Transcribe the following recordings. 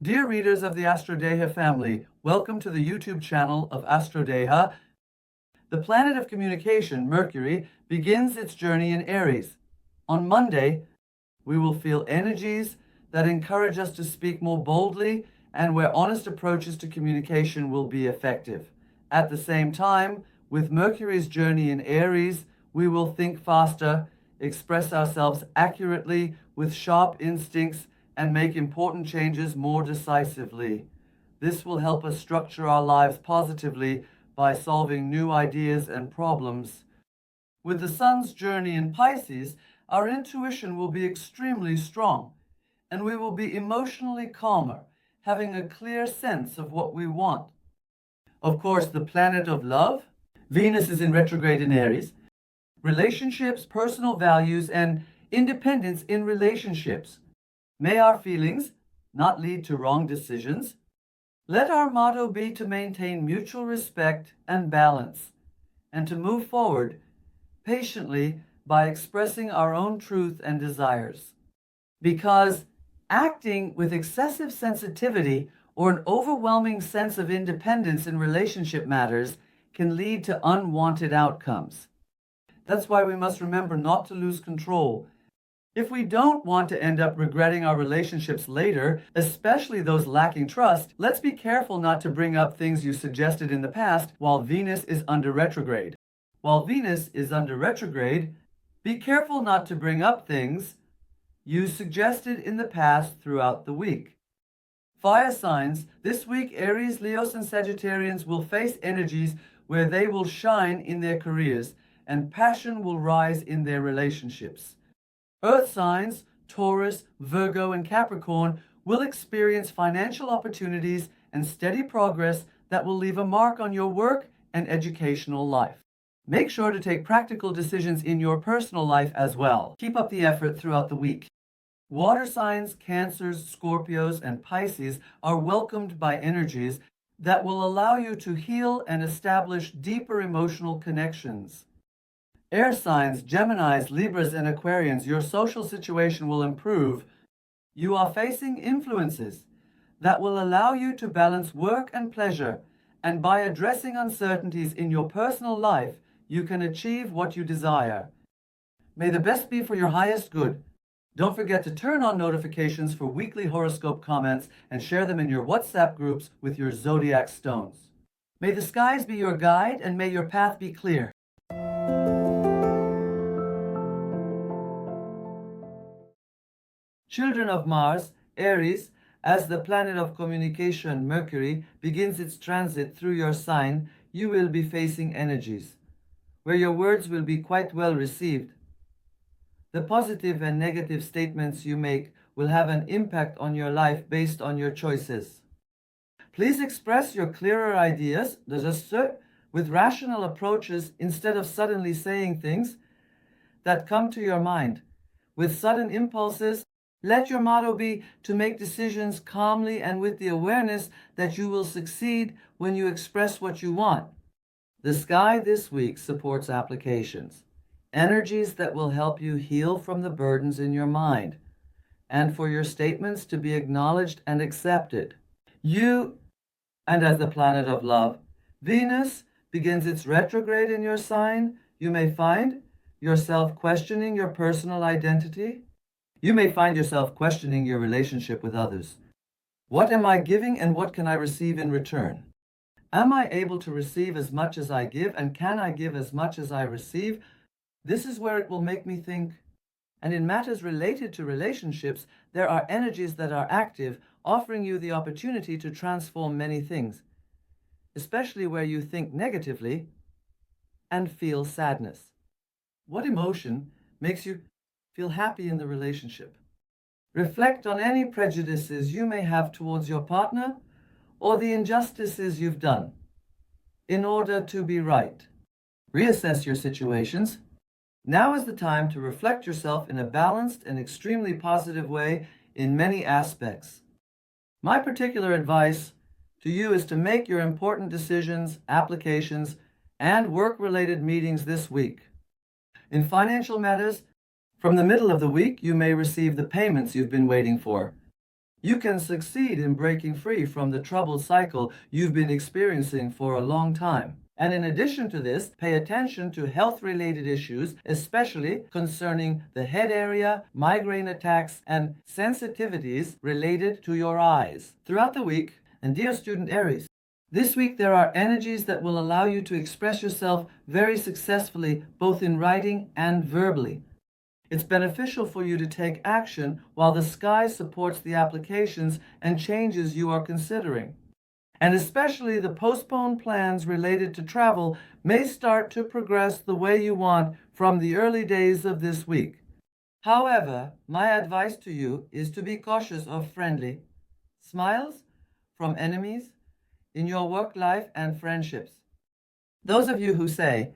Dear readers of the Astrodeha family, welcome to the YouTube channel of Astrodeha. The planet of communication, Mercury, begins its journey in Aries. On Monday, we will feel energies that encourage us to speak more boldly and where honest approaches to communication will be effective. At the same time, with Mercury's journey in Aries, we will think faster, express ourselves accurately with sharp instincts, and make important changes more decisively. This will help us structure our lives positively by solving new ideas and problems. With the Sun's journey in Pisces, our intuition will be extremely strong, and we will be emotionally calmer, having a clear sense of what we want. Of course, the planet of love, Venus is in retrograde in Aries. Relationships, personal values, and independence in relationships. May our feelings not lead to wrong decisions. Let our motto be to maintain mutual respect and balance, and to move forward patiently by expressing our own truth and desires. Because acting with excessive sensitivity or an overwhelming sense of independence in relationship matters can lead to unwanted outcomes. That's why we must remember not to lose control. If we don't want to end up regretting our relationships later, especially those lacking trust, let's be careful not to bring up things you suggested in the past while Venus is under retrograde. While Venus is under retrograde, be careful not to bring up things you suggested in the past throughout the week. Fire signs, this week Aries, Leos, and Sagittarians will face energies where they will shine in their careers and passion will rise in their relationships. Earth signs, Taurus, Virgo, and Capricorn will experience financial opportunities and steady progress that will leave a mark on your work and educational life. Make sure to take practical decisions in your personal life as well. Keep up the effort throughout the week. Water signs, Cancers, Scorpios, and Pisces are welcomed by energies that will allow you to heal and establish deeper emotional connections. Air signs, Geminis, Libras, and Aquarians, your social situation will improve. You are facing influences that will allow you to balance work and pleasure, and by addressing uncertainties in your personal life, you can achieve what you desire. May the best be for your highest good. Don't forget to turn on notifications for weekly horoscope comments and share them in your WhatsApp groups with your Zodiac stones. May the skies be your guide and may your path be clear. Children of Mars, Aries, as the planet of communication, Mercury, begins its transit through your sign, you will be facing energies where your words will be quite well received. The positive and negative statements you make will have an impact on your life based on your choices. Please express your clearer ideas with rational approaches instead of suddenly saying things that come to your mind. With sudden impulses, let your motto be to make decisions calmly and with the awareness that you will succeed when you express what you want. The sky this week supports applications, energies that will help you heal from the burdens in your mind, and for your statements to be acknowledged and accepted. And as the planet of love, Venus begins its retrograde in your sign. You may find yourself questioning your personal identity. You may find yourself questioning your relationship with others. What am I giving and what can I receive in return? Am I able to receive as much as I give, and can I give as much as I receive? This is where it will make me think. And in matters related to relationships, there are energies that are active, offering you the opportunity to transform many things, especially where you think negatively and feel sadness. What emotion makes you feel happy in the relationship? Reflect on any prejudices you may have towards your partner or the injustices you've done in order to be right. Reassess your situations. Now is the time to reflect yourself in a balanced and extremely positive way in many aspects. My particular advice to you is to make your important decisions, applications, and work-related meetings this week. In financial matters, from the middle of the week, you may receive the payments you've been waiting for. You can succeed in breaking free from the troubled cycle you've been experiencing for a long time. And in addition to this, pay attention to health-related issues, especially concerning the head area, migraine attacks, and sensitivities related to your eyes. Throughout the week, and dear student Aries, this week there are energies that will allow you to express yourself very successfully, both in writing and verbally. It's beneficial for you to take action while the sky supports the applications and changes you are considering. And especially the postponed plans related to travel may start to progress the way you want from the early days of this week. However, my advice to you is to be cautious of friendly smiles from enemies in your work life and friendships. Those of you who say,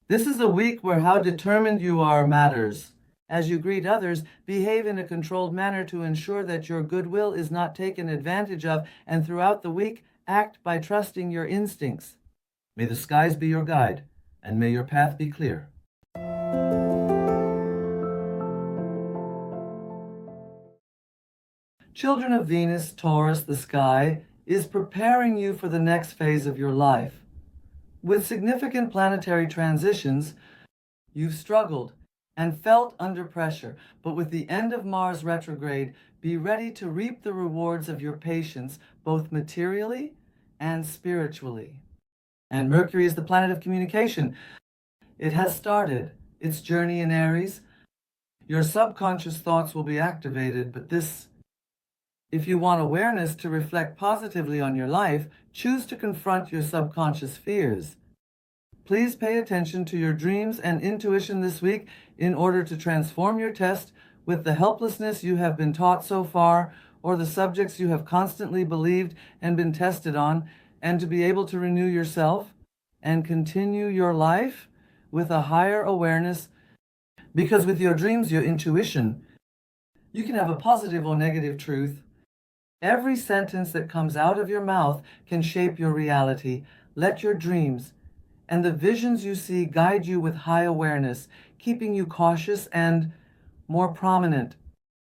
"This is a week where how determined you are matters," as you greet others, behave in a controlled manner to ensure that your goodwill is not taken advantage of, and throughout the week, act by trusting your instincts. May the skies be your guide, and may your path be clear. Children of Venus, Taurus, the sky is preparing you for the next phase of your life. With significant planetary transitions, you've struggled and felt under pressure, but with the end of Mars retrograde, be ready to reap the rewards of your patience, both materially and spiritually. And Mercury is the planet of communication. It has started its journey in Aries. Your subconscious thoughts will be activated, but if you want awareness to reflect positively on your life, choose to confront your subconscious fears. Please pay attention to your dreams and intuition this week in order to transform your test with the helplessness you have been taught so far, or the subjects you have constantly believed and been tested on, and to be able to renew yourself and continue your life with a higher awareness. Because with your dreams, your intuition, you can have a positive or negative truth. Every sentence that comes out of your mouth can shape your reality. Let your dreams and the visions you see guide you with high awareness, keeping you cautious and more prominent.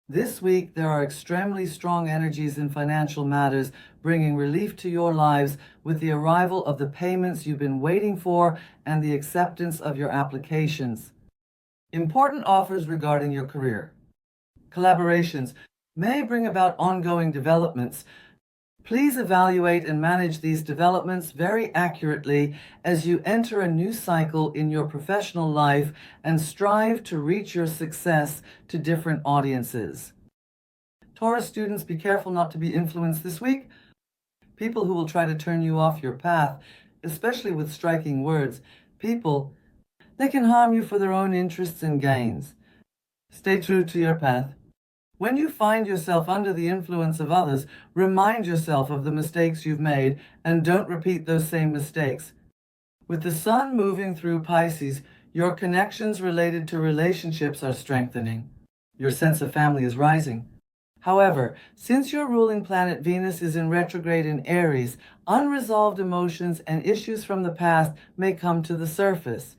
This week, there are extremely strong energies in financial matters, bringing relief to your lives with the arrival of the payments you've been waiting for and the acceptance of your applications. Important offers regarding your career. Collaborations may bring about ongoing developments. Please evaluate and manage these developments very accurately as you enter a new cycle in your professional life and strive to reach your success to different audiences. Taurus students, be careful not to be influenced this week. People who will try to turn you off your path, especially with striking words. People, they can harm you for their own interests and gains. Stay true to your path. When you find yourself under the influence of others, remind yourself of the mistakes you've made and don't repeat those same mistakes. With the sun moving through Pisces, your connections related to relationships are strengthening. Your sense of family is rising. However, since your ruling planet Venus is in retrograde in Aries, unresolved emotions and issues from the past may come to the surface.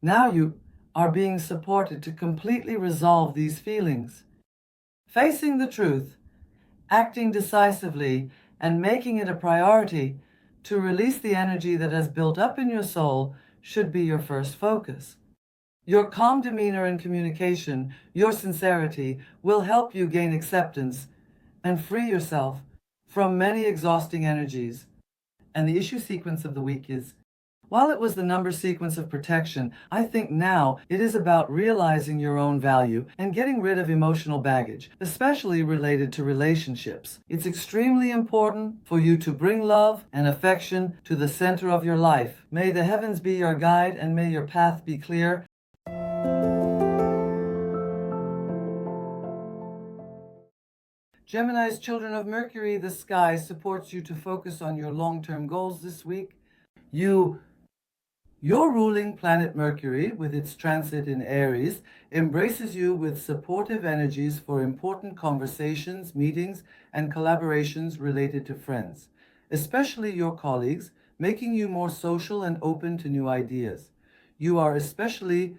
Now you are being supported to completely resolve these feelings. Facing the truth, acting decisively, and making it a priority to release the energy that has built up in your soul should be your first focus. Your calm demeanor and communication, your sincerity, will help you gain acceptance and free yourself from many exhausting energies. And the issue sequence of the week is, while it was the number sequence of protection, I think now it is about realizing your own value and getting rid of emotional baggage, especially related to relationships. It's extremely important for you to bring love and affection to the center of your life. May the heavens be your guide and may your path be clear. Gemini's children of Mercury, the sky supports you to focus on your long-term goals this week. Your ruling planet Mercury, with its transit in Aries, embraces you with supportive energies for important conversations, meetings, and collaborations related to friends, especially your colleagues, making you more social and open to new ideas. You are especially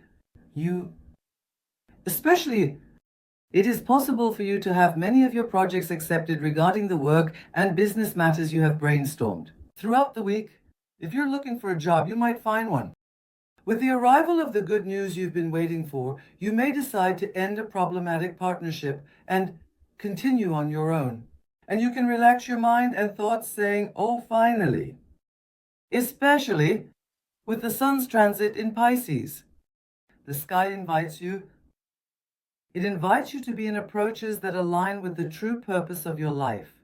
It is possible for you to have many of your projects accepted regarding the work and business matters you have brainstormed. Throughout the week, if you're looking for a job, you might find one. With the arrival of the good news you've been waiting for, you may decide to end a problematic partnership and continue on your own. And you can relax your mind and thoughts saying, "Oh, finally." Especially with the sun's transit in Pisces. The sky invites you. It invites you to be in approaches that align with the true purpose of your life.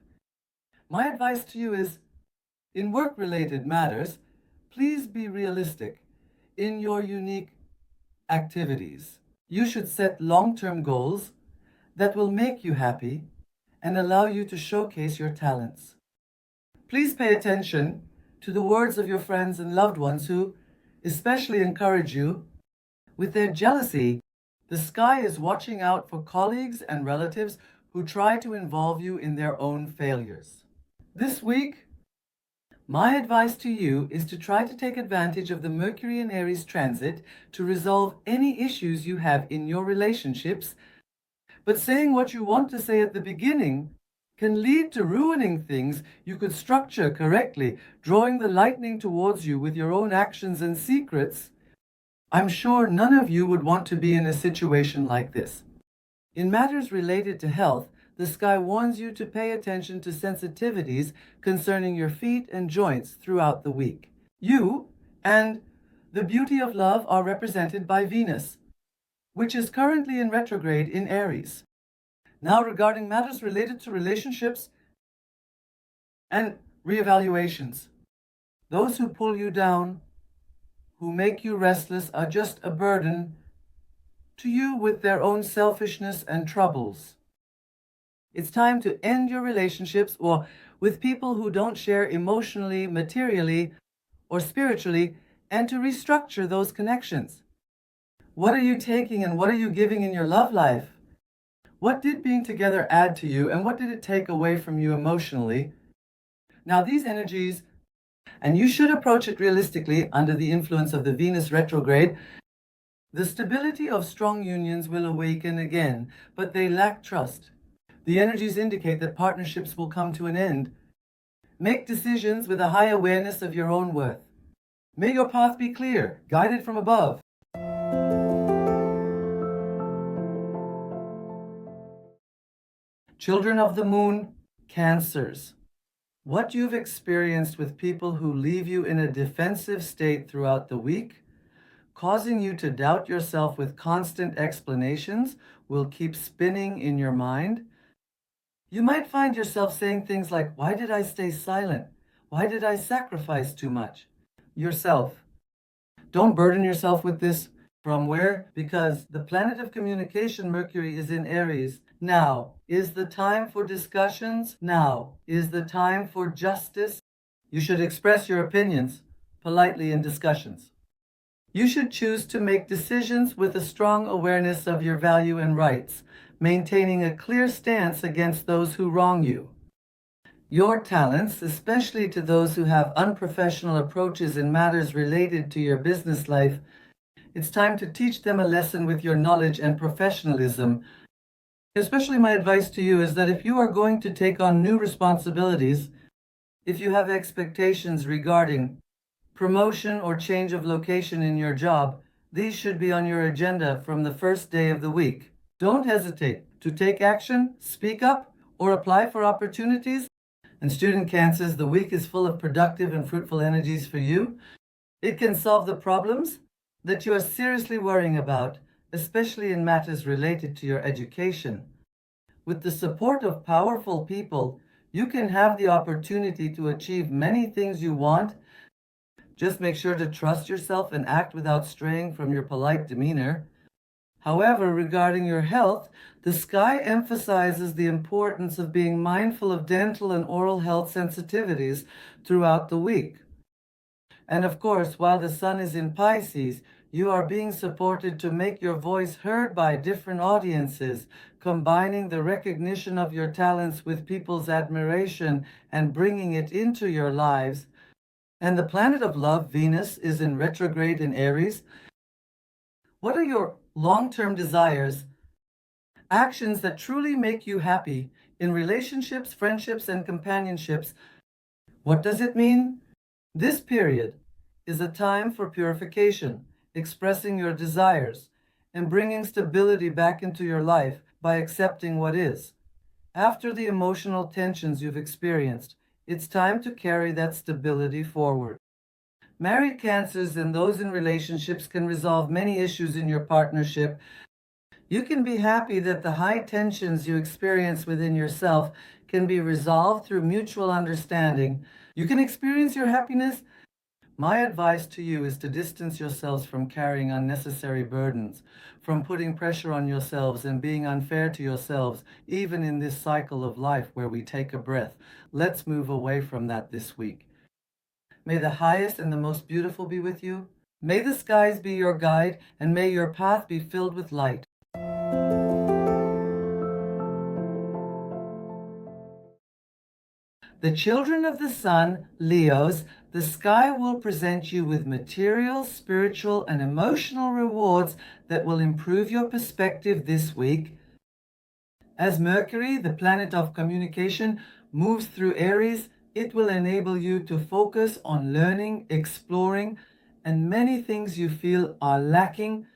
My advice to you is, in work-related matters, please be realistic in your unique activities. You should set long-term goals that will make you happy and allow you to showcase your talents. Please pay attention to the words of your friends and loved ones who especially encourage you. With their jealousy, the sky is watching out for colleagues and relatives who try to involve you in their own failures. This week, my advice to you is to try to take advantage of the Mercury and Aries transit to resolve any issues you have in your relationships, but saying what you want to say at the beginning can lead to ruining things you could structure correctly, drawing the lightning towards you with your own actions and secrets. I'm sure none of you would want to be in a situation like this. In matters related to health, the sky warns you to pay attention to sensitivities concerning your feet and joints throughout the week. You and the beauty of love are represented by Venus, which is currently in retrograde in Aries. Now, regarding matters related to relationships and reevaluations, those who pull you down, who make you restless, are just a burden to you with their own selfishness and troubles. It's time to end your relationships or with people who don't share emotionally, materially, or spiritually, and to restructure those connections. What are you taking and what are you giving in your love life? What did being together add to you and what did it take away from you emotionally? Now these energies, and you should approach it realistically under the influence of the Venus retrograde, the stability of strong unions will awaken again, but they lack trust. The energies indicate that partnerships will come to an end. Make decisions with a high awareness of your own worth. May your path be clear, guided from above. Children of the moon, Cancers. What you've experienced with people who leave you in a defensive state throughout the week, causing you to doubt yourself with constant explanations, will keep spinning in your mind. You might find yourself saying things like, "Why did I stay silent? Why did I sacrifice too much?" Yourself. Don't burden yourself with this. From where? Because the planet of communication, Mercury, is in Aries. Now is the time for discussions. Now is the time for justice. You should express your opinions politely in discussions. You should choose to make decisions with a strong awareness of your value and rights, maintaining a clear stance against those who wrong you. Your talents, especially to those who have unprofessional approaches in matters related to your business life, it's time to teach them a lesson with your knowledge and professionalism. Especially my advice to you is that if you are going to take on new responsibilities, if you have expectations regarding promotion or change of location in your job, these should be on your agenda from the first day of the week. Don't hesitate to take action, speak up, or apply for opportunities. And student Cancers, the week is full of productive and fruitful energies for you. It can solve the problems that you are seriously worrying about, especially in matters related to your education. With the support of powerful people, you can have the opportunity to achieve many things you want. Just make sure to trust yourself and act without straying from your polite demeanor. However, regarding your health, the sky emphasizes the importance of being mindful of dental and oral health sensitivities throughout the week. And of course, while the sun is in Pisces, you are being supported to make your voice heard by different audiences, combining the recognition of your talents with people's admiration and bringing it into your lives. And the planet of love, Venus, is in retrograde in Aries. What are your long-term desires actions that truly make you happy in relationships, friendships, and companionships. What does it mean? This period is a time for purification, expressing your desires, and bringing stability back into your life by accepting what is. After the emotional tensions you've experienced, it's time to carry that stability forward. Married Cancers and those in relationships can resolve many issues in your partnership. You can be happy that the high tensions you experience within yourself can be resolved through mutual understanding. You can experience your happiness. My advice to you is to distance yourselves from carrying unnecessary burdens, from putting pressure on yourselves and being unfair to yourselves, even in this cycle of life where we take a breath. Let's move away from that this week. May the highest and the most beautiful be with you. May the skies be your guide, and may your path be filled with light. The children of the sun, Leos, the sky will present you with material, spiritual, and emotional rewards that will improve your perspective this week. As Mercury, the planet of communication, moves through Aries, it will enable you to focus on learning, exploring, and many things you feel are lacking.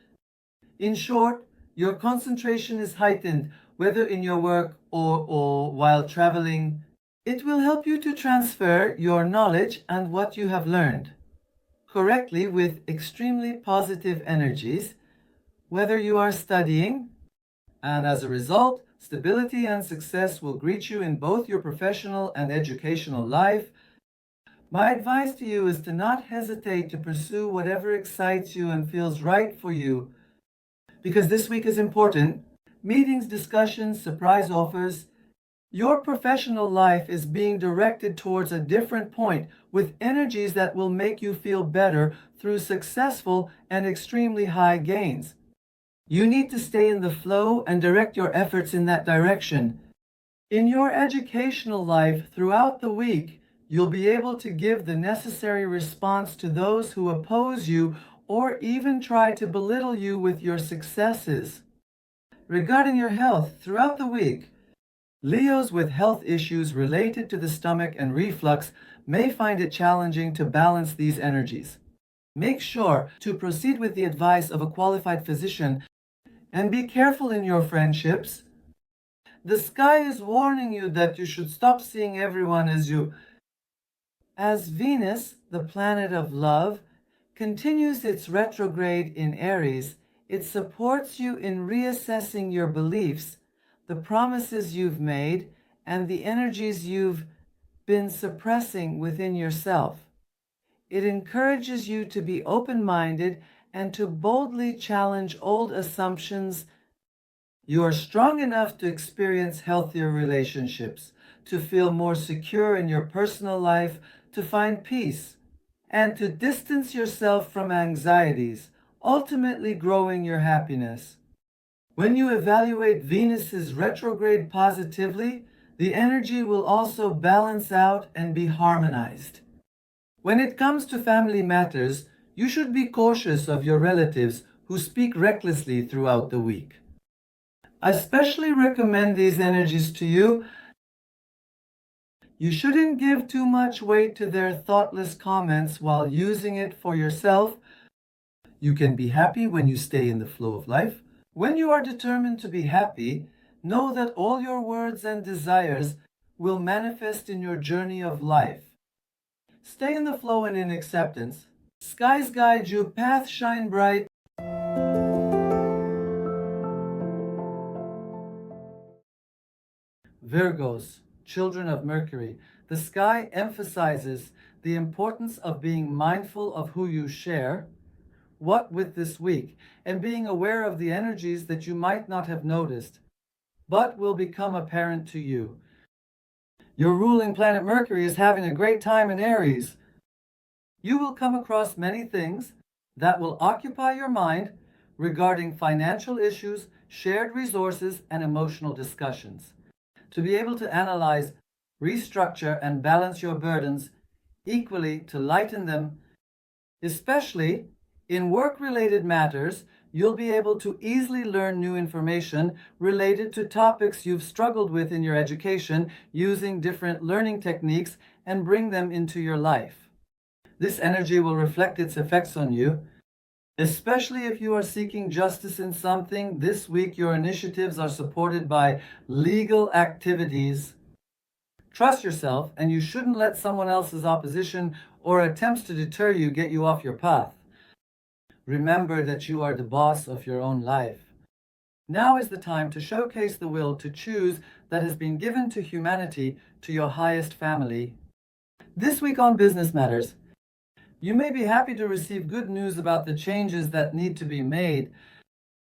In short, your concentration is heightened, whether in your work or while traveling. It will help you to transfer your knowledge and what you have learned correctly with extremely positive energies, whether you are studying, and as a result, stability and success will greet you in both your professional and educational life. My advice to you is to not hesitate to pursue whatever excites you and feels right for you, because this week is important. Meetings, discussions, surprise offers. Your professional life is being directed towards a different point with energies that will make you feel better through successful and extremely high gains. You need to stay in the flow and direct your efforts in that direction. In your educational life throughout the week, you'll be able to give the necessary response to those who oppose you or even try to belittle you with your successes. Regarding your health throughout the week, Leos with health issues related to the stomach and reflux may find it challenging to balance these energies. Make sure to proceed with the advice of a qualified physician and be careful in your friendships. The sky is warning you that you should stop seeing everyone as you. As Venus, the planet of love, continues its retrograde in Aries, it supports you in reassessing your beliefs, the promises you've made, and the energies you've been suppressing within yourself. It encourages you to be open-minded and to boldly challenge old assumptions. You are strong enough to experience healthier relationships, to feel more secure in your personal life, to find peace, and to distance yourself from anxieties, ultimately growing your happiness. When you evaluate Venus's retrograde positively, the energy will also balance out and be harmonized. When it comes to family matters, you should be cautious of your relatives who speak recklessly throughout the week. I especially recommend these energies to you. You shouldn't give too much weight to their thoughtless comments while using it for yourself. You can be happy when you stay in the flow of life. When you are determined to be happy, know that all your words and desires will manifest in your journey of life. Stay in the flow and in acceptance. Skies guide you, paths shine bright. Virgos, children of Mercury, the sky emphasizes the importance of being mindful of who you share, what with this week, and being aware of the energies that you might not have noticed, but will become apparent to you. Your ruling planet Mercury is having a great time in Aries. You will come across many things that will occupy your mind regarding financial issues, shared resources, and emotional discussions. To be able to analyze, restructure, and balance your burdens equally to lighten them, especially in work-related matters, You'll be able to easily learn new information related to topics you've struggled with in your education using different learning techniques and bring them into your life. This energy will reflect its effects on you. Especially if you are seeking justice in something, this week your initiatives are supported by legal activities. Trust yourself, and you shouldn't let someone else's opposition or attempts to deter you get you off your path. Remember that you are the boss of your own life. Now is the time to showcase the will to choose that has been given to humanity to your highest family. This week on Business Matters, you may be happy to receive good news about the changes that need to be made.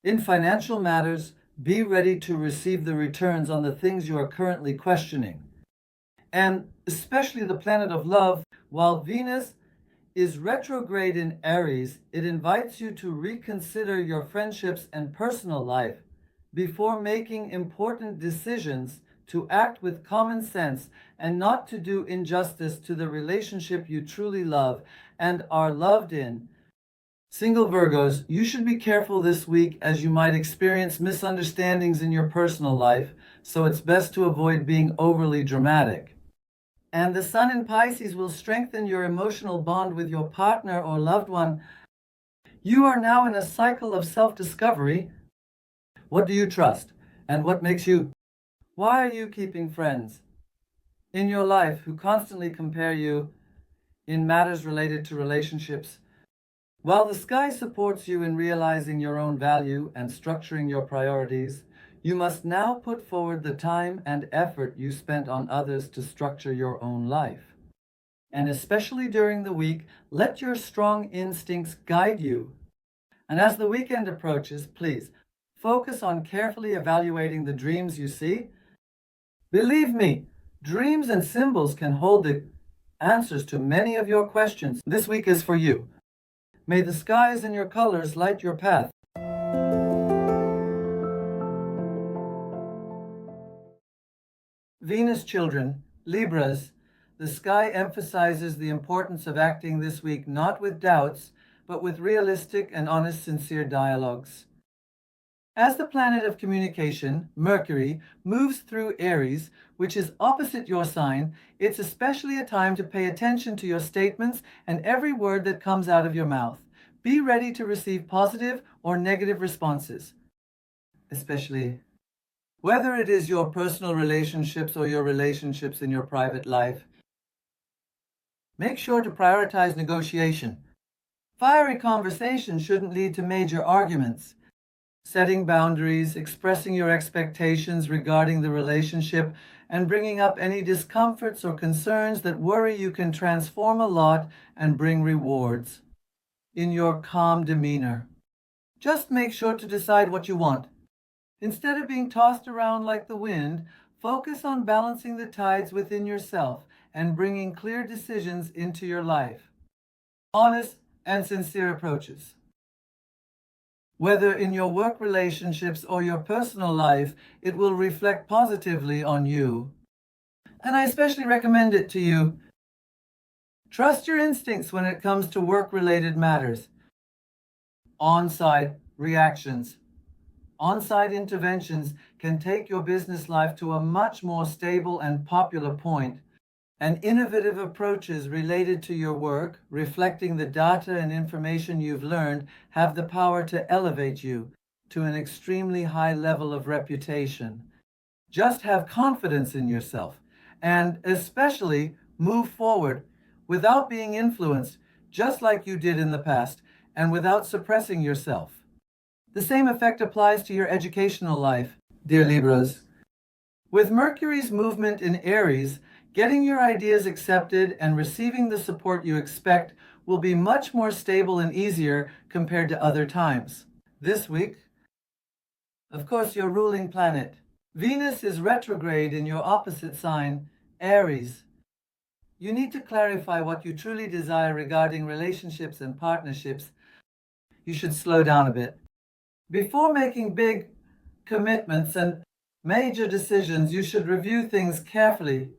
In financial matters, be ready to receive the returns on the things you are currently questioning. And especially the planet of love, while Venus is retrograde in Aries, it invites you to reconsider your friendships and personal life before making important decisions, to act with common sense and not to do injustice to the relationship you truly love and are loved in. Single Virgos, you should be careful this week as you might experience misunderstandings in your personal life, so it's best to avoid being overly dramatic. And the Sun in Pisces will strengthen your emotional bond with your partner or loved one. You are now in a cycle of self-discovery. What do you trust? And what makes you? Why are you keeping friends in your life who constantly compare you in matters related to relationships? While the sky supports you in realizing your own value and structuring your priorities, you must now put forward the time and effort you spent on others to structure your own life. And especially during the week, let your strong instincts guide you. And as the weekend approaches, please focus on carefully evaluating the dreams you see. Believe me, dreams and symbols can hold the answers to many of your questions. This week is for you. May the skies and your colors light your path. Venus children, Libras, the sky emphasizes the importance of acting this week not with doubts, but with realistic and honest, sincere dialogues. As the planet of communication, Mercury, moves through Aries, which is opposite your sign, it's especially a time to pay attention to your statements and every word that comes out of your mouth. Be ready to receive positive or negative responses, especially whether it is your personal relationships or your relationships in your private life. Make sure to prioritize negotiation. Fiery conversation shouldn't lead to major arguments. Setting boundaries, expressing your expectations regarding the relationship, and bringing up any discomforts or concerns that worry you can transform a lot and bring rewards in your calm demeanor. Just make sure to decide what you want. Instead of being tossed around like the wind, focus on balancing the tides within yourself and bringing clear decisions into your life. Honest and sincere approaches. Whether in your work relationships or your personal life, it will reflect positively on you. And I especially recommend it to you. Trust your instincts when it comes to work-related matters. On-site reactions. On-site interventions can take your business life to a much more stable and popular point. And innovative approaches related to your work, reflecting the data and information you've learned, have the power to elevate you to an extremely high level of reputation. Just have confidence in yourself and especially move forward without being influenced, just like you did in the past, and without suppressing yourself. The same effect applies to your educational life, dear Libras. With Mercury's movement in Aries, getting your ideas accepted and receiving the support you expect will be much more stable and easier compared to other times. This week, of course, your ruling planet, Venus, is retrograde in your opposite sign, Aries. You need to clarify what you truly desire regarding relationships and partnerships. You should slow down a bit. Before making big commitments and major decisions, you should review things carefully.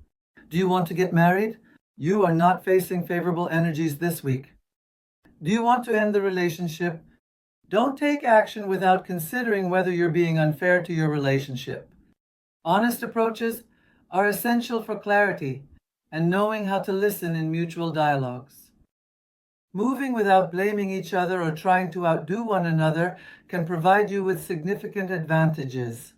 Do you want to get married? You are not facing favorable energies this week. Do you want to end the relationship? Don't take action without considering whether you're being unfair to your relationship. Honest approaches are essential for clarity and knowing how to listen in mutual dialogues. Moving without blaming each other or trying to outdo one another can provide you with significant advantages.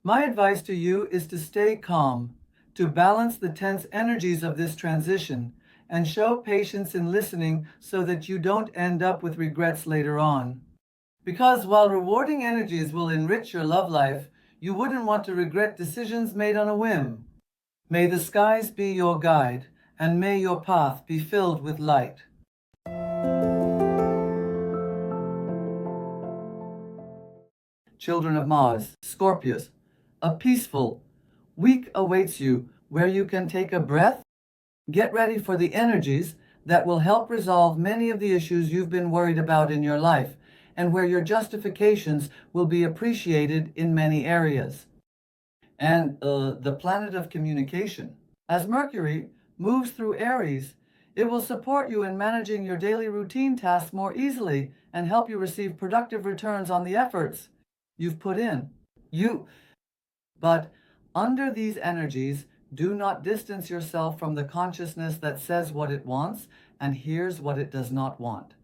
My advice to you is to stay calm, to balance the tense energies of this transition, and show patience in listening so that you don't end up with regrets later on. Because while rewarding energies will enrich your love life, you wouldn't want to regret decisions made on a whim. May the skies be your guide, and may your path be filled with light. Children of Mars, Scorpios, a peaceful week awaits you where you can take a breath. Get ready for the energies that will help resolve many of the issues you've been worried about in your life, and where your justifications will be appreciated in many areas. And the planet of communication. As Mercury moves through Aries, it will support you in managing your daily routine tasks more easily and help you receive productive returns on the efforts you've put in. But under these energies, do not distance yourself from the consciousness that says what it wants and hears what it does not want.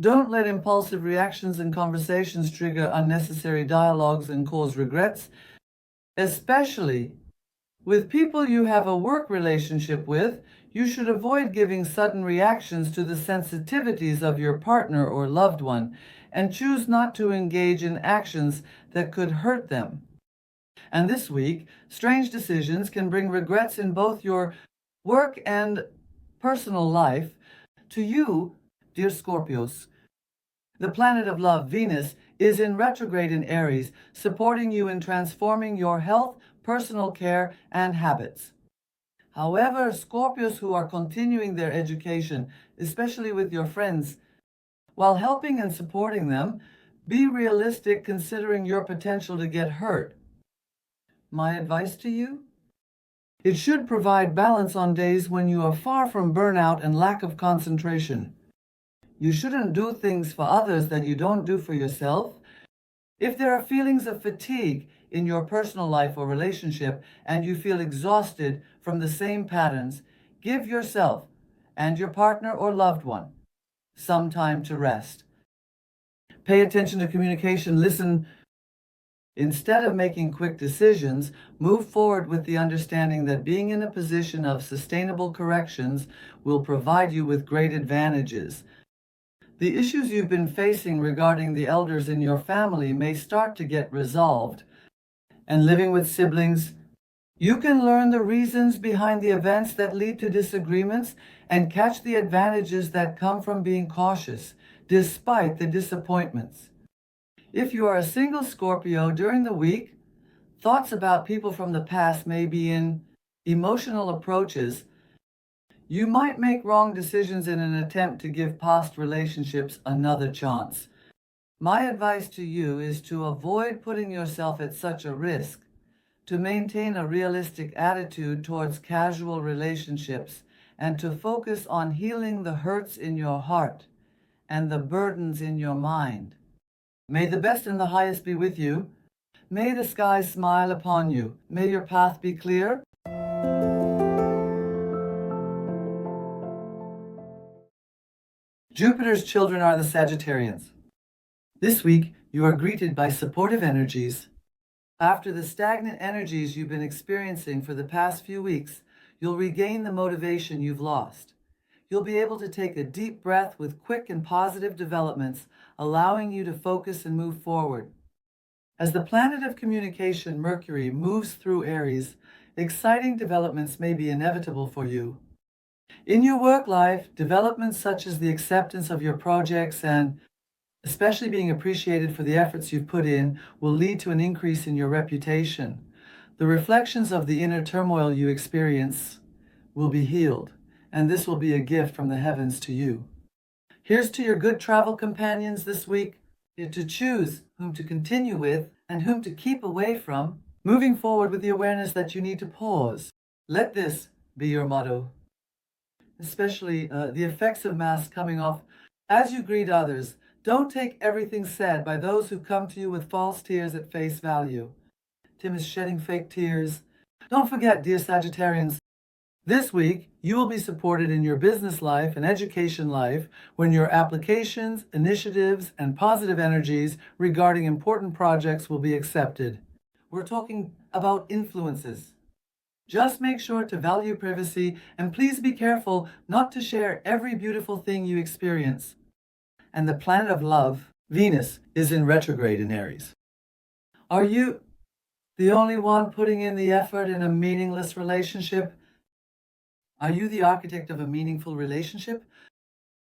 Don't let impulsive reactions and conversations trigger unnecessary dialogues and cause regrets, especially with people you have a work relationship with. You should avoid giving sudden reactions to the sensitivities of your partner or loved one, and choose not to engage in actions that could hurt them. And this week, strange decisions can bring regrets in both your work and personal life. To you, dear Scorpios, the planet of love, Venus, is in retrograde in Aries, supporting you in transforming your health, personal care, and habits. However, Scorpios who are continuing their education, especially with your friends, while helping and supporting them, be realistic considering your potential to get hurt. My advice to you? It should provide balance on days when you are far from burnout and lack of concentration. You shouldn't do things for others that you don't do for yourself. If there are feelings of fatigue in your personal life or relationship and you feel exhausted from the same patterns, give yourself and your partner or loved one some time to rest. Pay attention to communication, listen. Instead of making quick decisions, move forward with the understanding that being in a position of sustainable corrections will provide you with great advantages. The issues you've been facing regarding the elders in your family may start to get resolved. And living with siblings, you can learn the reasons behind the events that lead to disagreements and catch the advantages that come from being cautious, despite the disappointments. If you are a single Scorpio during the week, thoughts about people from the past may be in emotional approaches. You might make wrong decisions in an attempt to give past relationships another chance. My advice to you is to avoid putting yourself at such a risk, to maintain a realistic attitude towards casual relationships, and to focus on healing the hurts in your heart and the burdens in your mind. May the best and the highest be with you. May the skies smile upon you. May your path be clear. Jupiter's children are the Sagittarians. This week, you are greeted by supportive energies. After the stagnant energies you've been experiencing for the past few weeks, you'll regain the motivation you've lost. You'll be able to take a deep breath with quick and positive developments, allowing you to focus and move forward. As the planet of communication, Mercury, moves through Aries, exciting developments may be inevitable for you. In your work life, developments such as the acceptance of your projects and especially being appreciated for the efforts you've put in will lead to an increase in your reputation. The reflections of the inner turmoil you experience will be healed, and this will be a gift from the heavens to you. Here's to your good travel companions this week, to choose whom to continue with and whom to keep away from, moving forward with the awareness that you need to pause. Let this be your motto. Especially the effects of mass coming off as you greet others. Don't take everything said by those who come to you with false tears at face value. Tim is shedding fake tears. Don't forget, dear Sagittarians, this week you will be supported in your business life and education life when your applications, initiatives, and positive energies regarding important projects will be accepted. We're talking about influences. Just make sure to value privacy and please be careful not to share every beautiful thing you experience. And the planet of love, Venus, is in retrograde in Aries. Are you the only one putting in the effort in a meaningless relationship? Are you the architect of a meaningful relationship?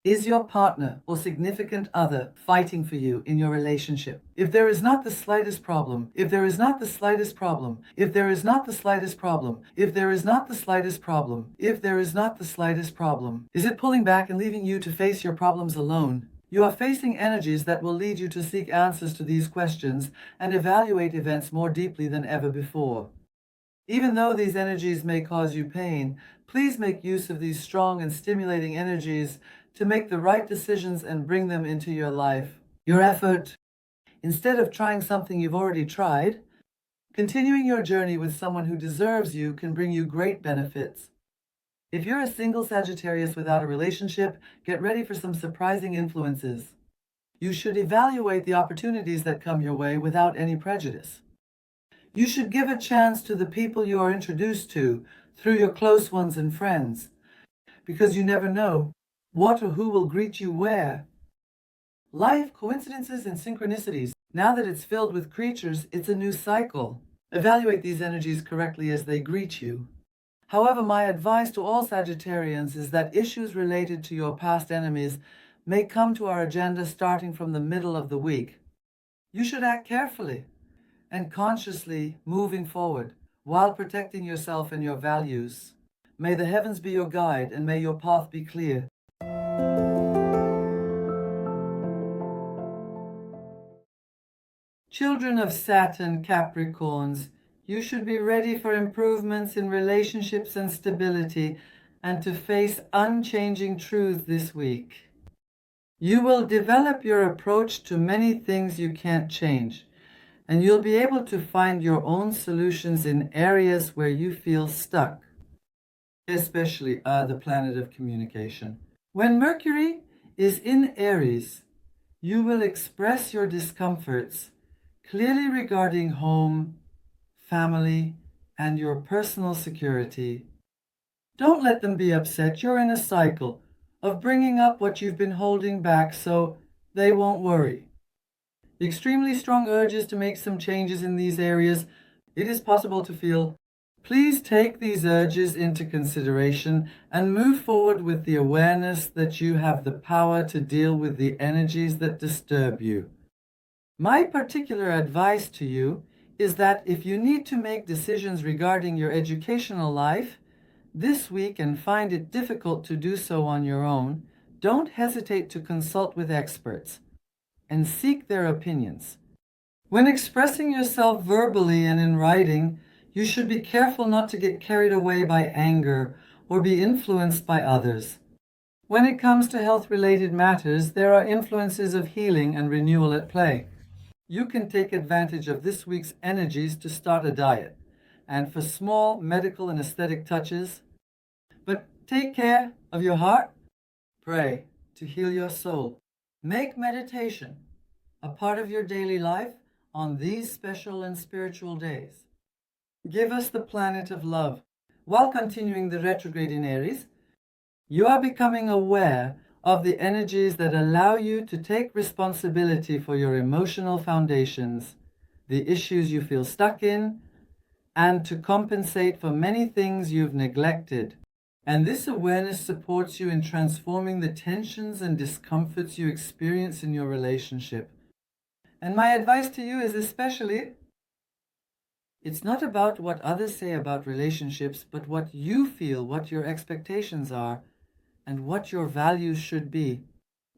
Is your partner or significant other fighting for you in your relationship? If there is not the slightest problem, if there is not the slightest problem, if there is not the slightest problem, if there is not the slightest problem, if there is not the slightest problem, is it pulling back and leaving you to face your problems alone? You are facing energies that will lead you to seek answers to these questions and evaluate events more deeply than ever before. Even though these energies may cause you pain, please make use of these strong and stimulating energies to make the right decisions and bring them into your life. Your effort, instead of trying something you've already tried, continuing your journey with someone who deserves you can bring you great benefits. If you're a single Sagittarius without a relationship, get ready for some surprising influences. You should evaluate the opportunities that come your way without any prejudice. You should give a chance to the people you are introduced to through your close ones and friends, because you never know what or who will greet you where. Life, coincidences, and synchronicities. Now that it's filled with creatures, it's a new cycle. Evaluate these energies correctly as they greet you. However, my advice to all Sagittarians is that issues related to your past enemies may come to our agenda starting from the middle of the week. You should act carefully and consciously moving forward while protecting yourself and your values. May the heavens be your guide and may your path be clear. Children of Saturn, Capricorns, you should be ready for improvements in relationships and stability and to face unchanging truths this week. You will develop your approach to many things you can't change, and you'll be able to find your own solutions in areas where you feel stuck, especially the planet of communication. When Mercury is in Aries, you will express your discomforts clearly regarding home, family, and your personal security. Don't let them be upset. You're in a cycle of bringing up what you've been holding back so they won't worry. Extremely strong urges to make some changes in these areas. It is possible to feel. Please take these urges into consideration and move forward with the awareness that you have the power to deal with the energies that disturb you. My particular advice to you is that if you need to make decisions regarding your educational life this week and find it difficult to do so on your own, don't hesitate to consult with experts and seek their opinions. When expressing yourself verbally and in writing, you should be careful not to get carried away by anger or be influenced by others. When it comes to health-related matters, there are influences of healing and renewal at play. You can take advantage of this week's energies to start a diet, and for small medical and aesthetic touches. But take care of your heart. Pray to heal your soul. Make meditation a part of your daily life on these special and spiritual days. Give us the planet of love. While continuing the retrograde in Aries, you are becoming aware of the energies that allow you to take responsibility for your emotional foundations, the issues you feel stuck in, and to compensate for many things you've neglected. And this awareness supports you in transforming the tensions and discomforts you experience in your relationship. And my advice to you is especially, it's not about what others say about relationships, but what you feel, what your expectations are, and what your values should be.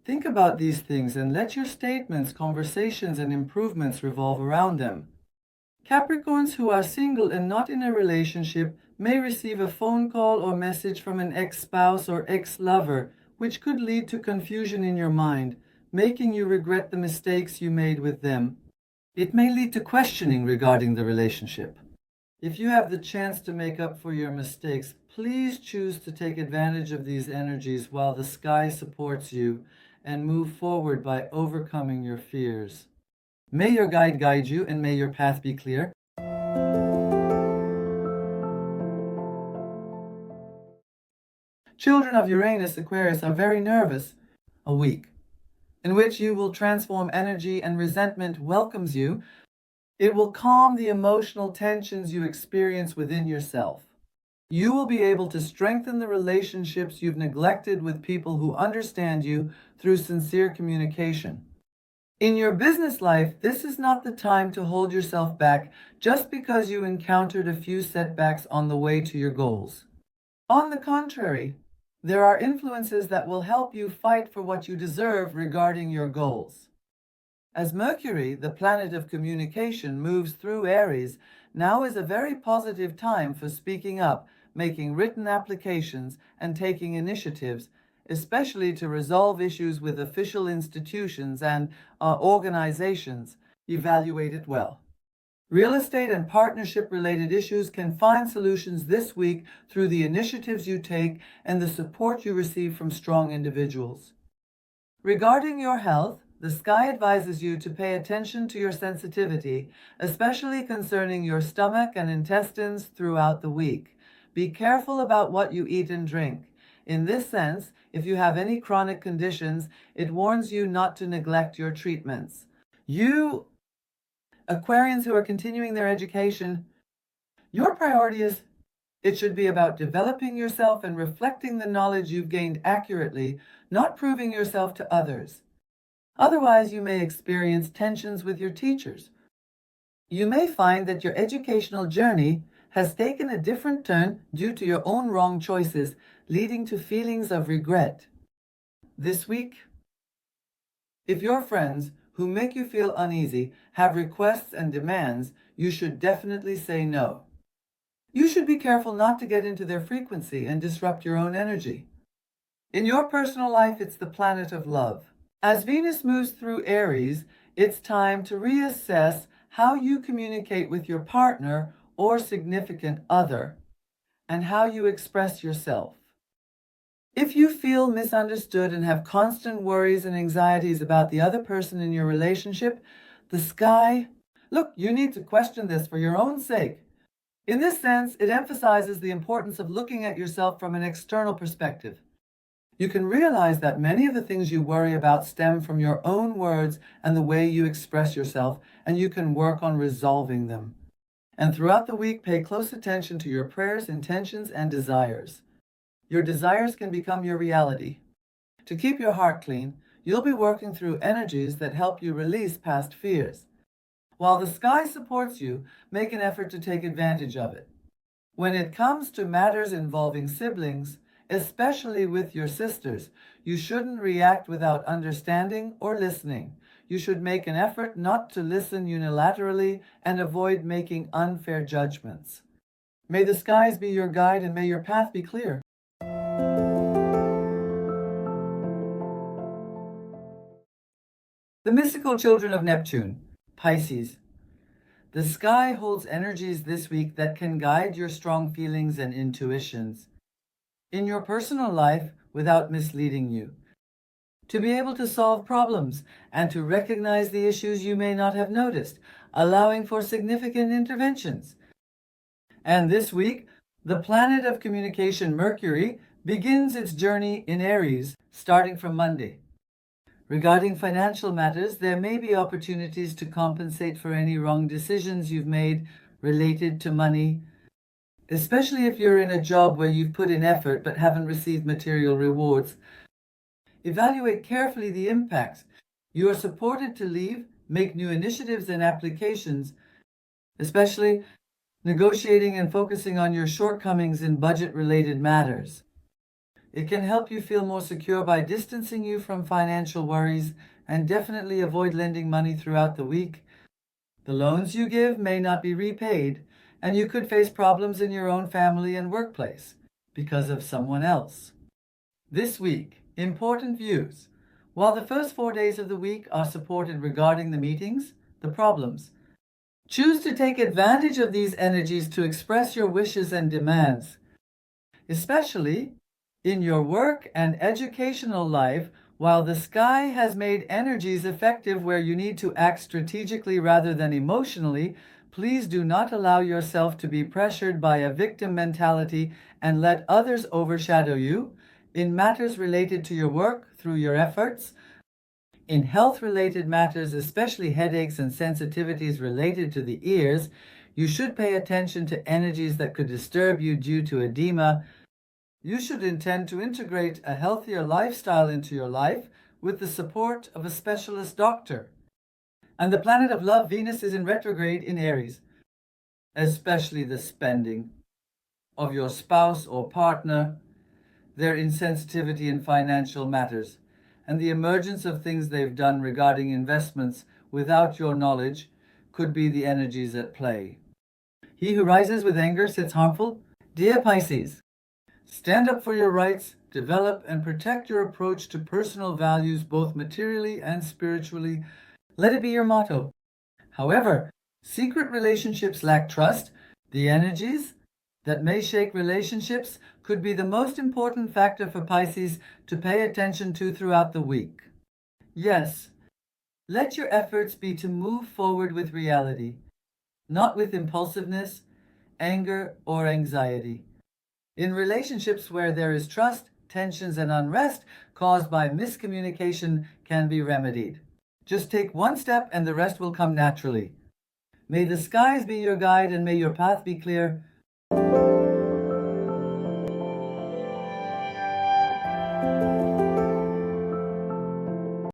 Think about these things and let your statements, conversations, and improvements revolve around them. Capricorns who are single and not in a relationship may receive a phone call or message from an ex-spouse or ex-lover, which could lead to confusion in your mind. making you regret the mistakes you made with them. It may lead to questioning regarding the relationship. If you have the chance to make up for your mistakes, please choose to take advantage of these energies while the sky supports you and move forward by overcoming your fears. May your guide you and may your path be clear. Children of Uranus, Aquarius are very nervous. A week in which you will transform energy and resentment welcomes you. It will calm the emotional tensions you experience within yourself. You will be able to strengthen the relationships you've neglected with people who understand you through sincere communication. In your business life, this is not the time to hold yourself back just because you encountered a few setbacks on the way to your goals. On the contrary, there are influences that will help you fight for what you deserve regarding your goals. As Mercury, the planet of communication, moves through Aries, now is a very positive time for speaking up, making written applications, and taking initiatives, especially to resolve issues with official institutions and organizations. Evaluate it well. Real estate and partnership-related issues can find solutions this week through the initiatives you take and the support you receive from strong individuals. Regarding your health, the sky advises you to pay attention to your sensitivity, especially concerning your stomach and intestines throughout the week. Be careful about what you eat and drink. In this sense, if you have any chronic conditions, it warns you not to neglect your treatments. You Aquarians who are continuing their education, your priority it should be about developing yourself and reflecting the knowledge you've gained accurately, not proving yourself to others. Otherwise, you may experience tensions with your teachers. You may find that your educational journey has taken a different turn due to your own wrong choices, leading to feelings of regret. This week, if your friends who make you feel uneasy have requests and demands, you should definitely say no. You should be careful not to get into their frequency and disrupt your own energy. In your personal life, it's the planet of love. As Venus moves through Aries, it's time to reassess how you communicate with your partner or significant other and how you express yourself. If you feel misunderstood and have constant worries and anxieties about the other person in your relationship, you need to question this for your own sake. In this sense, it emphasizes the importance of looking at yourself from an external perspective. You can realize that many of the things you worry about stem from your own words and the way you express yourself, and you can work on resolving them. And throughout the week, pay close attention to your prayers, intentions, and desires. Your desires can become your reality. To keep your heart clean, you'll be working through energies that help you release past fears. While the sky supports you, make an effort to take advantage of it. When it comes to matters involving siblings, especially with your sisters, you shouldn't react without understanding or listening. You should make an effort not to listen unilaterally and avoid making unfair judgments. May the skies be your guide and may your path be clear. The mystical children of Neptune, Pisces. The sky holds energies this week that can guide your strong feelings and intuitions in your personal life without misleading you. To be able to solve problems and to recognize the issues you may not have noticed, allowing for significant interventions. And this week, the planet of communication, Mercury, begins its journey in Aries, starting from Monday. Regarding financial matters, there may be opportunities to compensate for any wrong decisions you've made related to money, especially if you're in a job where you've put in effort but haven't received material rewards. Evaluate carefully the impacts. You are supported to leave, make new initiatives and applications, especially negotiating and focusing on your shortcomings in budget-related matters. It can help you feel more secure by distancing you from financial worries and definitely avoid lending money throughout the week. The loans you give may not be repaid, and you could face problems in your own family and workplace because of someone else. This week, important views. while the first 4 days of the week are supported regarding the meetings, the problems. Choose to take advantage of these energies to express your wishes and demands, especially in your work and educational life. While the sky has made energies effective where you need to act strategically rather than emotionally, please do not allow yourself to be pressured by a victim mentality and let others overshadow you. In matters related to your work, through your efforts, in health-related matters, especially headaches and sensitivities related to the ears, you should pay attention to energies that could disturb you due to edema. You should intend to integrate a healthier lifestyle into your life with the support of a specialist doctor. And the planet of love, Venus, is in retrograde in Aries, especially the spending of your spouse or partner, their insensitivity in financial matters, and the emergence of things they've done regarding investments without your knowledge could be the energies at play. He who rises with anger sits harmful. Dear Pisces, stand up for your rights, develop and protect your approach to personal values both materially and spiritually. Let it be your motto. However, secret relationships lack trust. The energies that may shake relationships could be the most important factor for Pisces to pay attention to throughout the week. Yes, let your efforts be to move forward with reality, not with impulsiveness, anger, or anxiety. In relationships where there is trust, tensions and unrest caused by miscommunication can be remedied. Just take one step and the rest will come naturally. May the skies be your guide and may your path be clear.